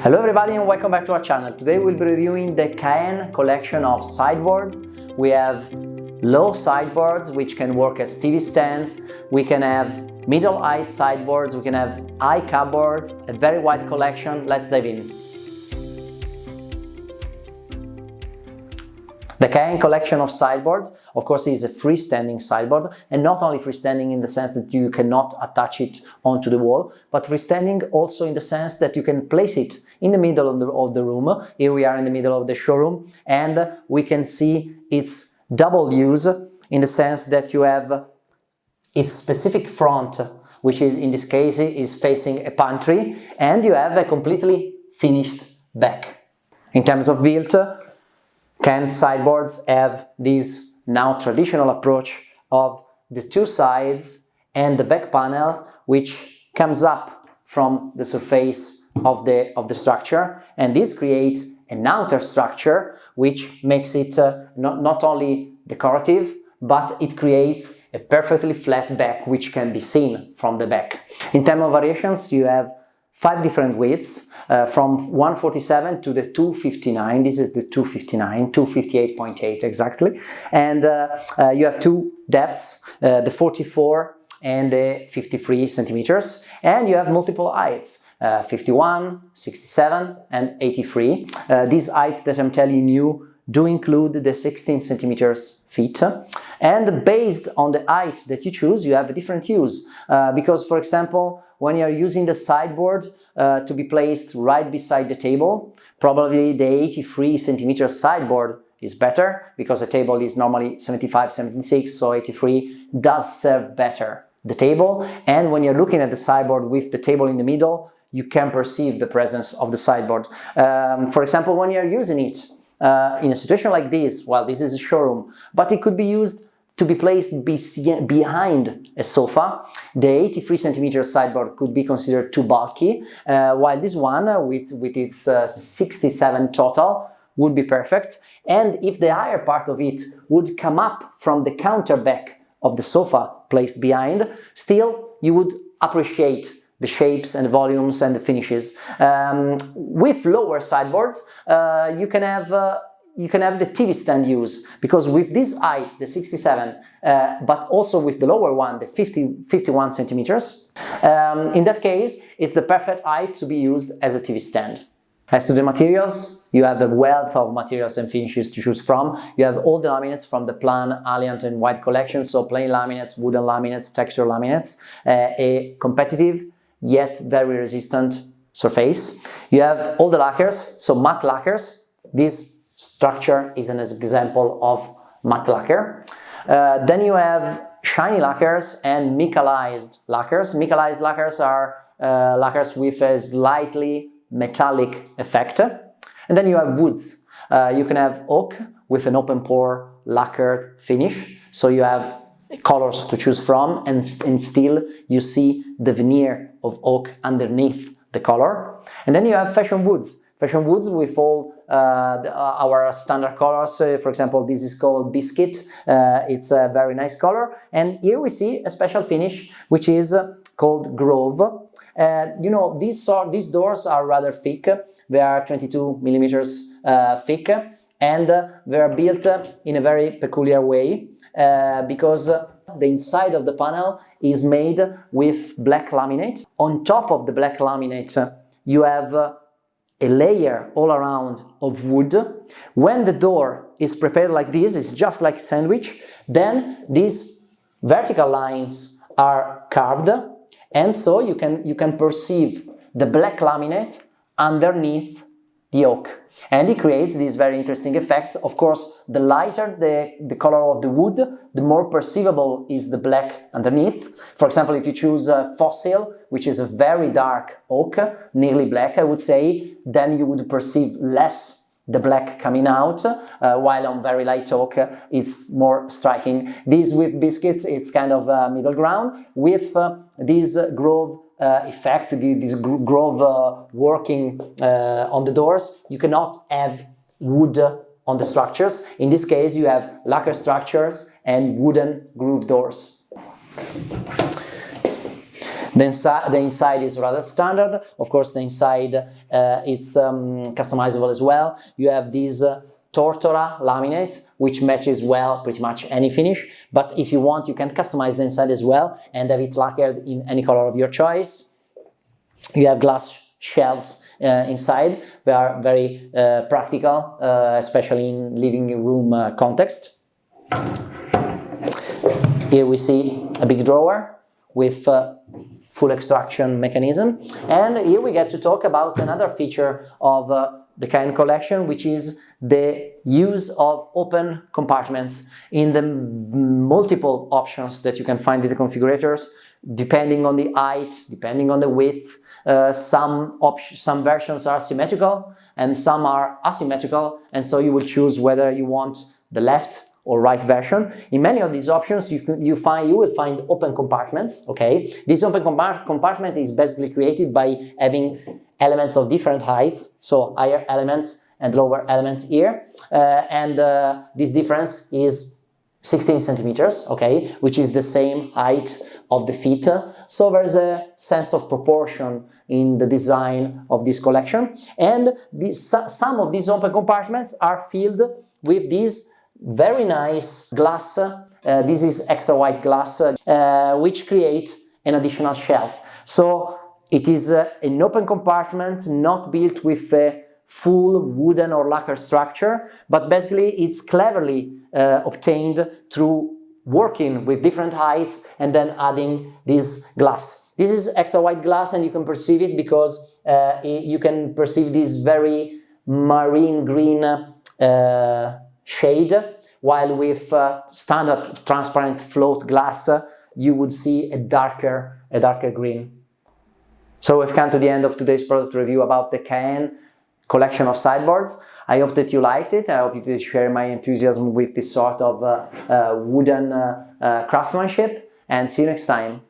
Hello everybody and welcome back to our channel. Today we'll be reviewing the Kaen collection of sideboards. We have low sideboards which can work as TV stands. We can have middle height sideboards. We can have high cupboards. A very wide collection. Let's dive in. The Kaen collection of sideboards, of course, is a freestanding sideboard, and not only freestanding in the sense that you cannot attach it onto the wall, but freestanding also in the sense that you can place it in the middle of the room. Here we are in the middle of the showroom, and we can see its double use in the sense that you have its specific front, which is in this case is facing a pantry, and you have a completely finished back. In terms of build, Kaen sideboards have this now traditional approach of the two sides and the back panel, which comes up from the surface of the structure, and this creates an outer structure which makes it not only decorative, but it creates a perfectly flat back which can be seen from the back. In terms of variations, you have 5 different widths, from 147 to the 259. This is the 259, 258.8 exactly. And you have 2 depths, the 44 and the 53 centimeters. And you have multiple heights, 51, 67 and 83. These heights that I'm telling you do include the 16 centimeters feet. And based on the height that you choose, you have a different use. Because, for example, when you are using the sideboard to be placed right beside the table, probably the 83 centimeter sideboard is better, because the table is normally 75, 76, so 83 does serve better the table. And when you're looking at the sideboard with the table in the middle, you can perceive the presence of the sideboard. For example, when you're using it in a situation like this, well, this is a showroom, but it could be used to be placed behind a sofa. The 83 centimeter sideboard could be considered too bulky, while this one with its 67 total would be perfect. And if the higher part of it would come up from the counter back of the sofa placed behind, still you would appreciate the shapes and the volumes and the finishes. With lower sideboards, you can have the TV stand use, because with this height, the 67, but also with the lower one, the 51 centimeters, in that case, it's the perfect height to be used as a TV stand. As to the materials, you have a wealth of materials and finishes to choose from. You have all the laminates from the Plan, Alliant and White collection, so plain laminates, wooden laminates, texture laminates, a competitive yet very resistant surface. You have all the lacquers, so matte lacquers. This structure is an example of matte lacquer. Then you have shiny lacquers and micalized lacquers. Micalized lacquers are lacquers with a slightly metallic effect. And then you have woods. You can have oak with an open pore lacquered finish. So you have colors to choose from, and still you see the veneer of oak underneath the color. And then you have fashion woods. Fashion woods with all our standard colors. For example, this is called Biscuit. It's a very nice color. And here we see a special finish, which is called Grove. You know, these doors are rather thick. They are 22 millimeters thick, and they are built in a very peculiar way, because the inside of the panel is made with black laminate. On top of the black laminate, you have a layer all around of wood. When the door is prepared like this, it's just like a sandwich, then these vertical lines are carved, and so you can perceive the black laminate underneath the oak. And it creates these very interesting effects. Of course, the lighter the color of the wood, the more perceivable is the black underneath. For example, if you choose Fossil, which is a very dark oak, nearly black, I would say, then you would perceive less the black coming out, while on very light oak, it's more striking. This with Biscuits, it's kind of middle ground. With this Grove effect, this Grove working on the doors, you cannot have wood on the structures. In this case, you have lacquer structures and wooden groove doors. The inside is rather standard. Of course, the inside it's customizable as well. You have this Tortora laminate, which matches well pretty much any finish, but if you want, you can customize the inside as well and have it lacquered in any color of your choice. You have glass shelves inside. They are very practical, especially in living room context. Here we see a big drawer with full extraction mechanism, and here we get to talk about another feature of the Kaen collection, which is the use of open compartments in the multiple options that you can find in the configurators, depending on the height, depending on the width. Some versions are symmetrical and some are asymmetrical, and so you will choose whether you want the left or right version. In many of these options, you will find open compartments. Okay, this open compartment is basically created by having elements of different heights, so higher element and lower element here, and this difference is 16 centimeters, okay, which is the same height of the feet. So there's a sense of proportion in the design of this collection, and some of these open compartments are filled with this very nice glass. This is extra white glass, which create an additional shelf. So it is an open compartment, not built with a full wooden or lacquer structure, but basically it's cleverly obtained through working with different heights and then adding this glass. This is extra white glass, and you can perceive it because you can perceive this very marine green shade, while with standard transparent float glass you would see a darker green. So we've come to the end of today's product review about the Kaen collection of sideboards. I hope that you liked it. I hope you did share my enthusiasm with this sort of wooden craftsmanship, and see you next time.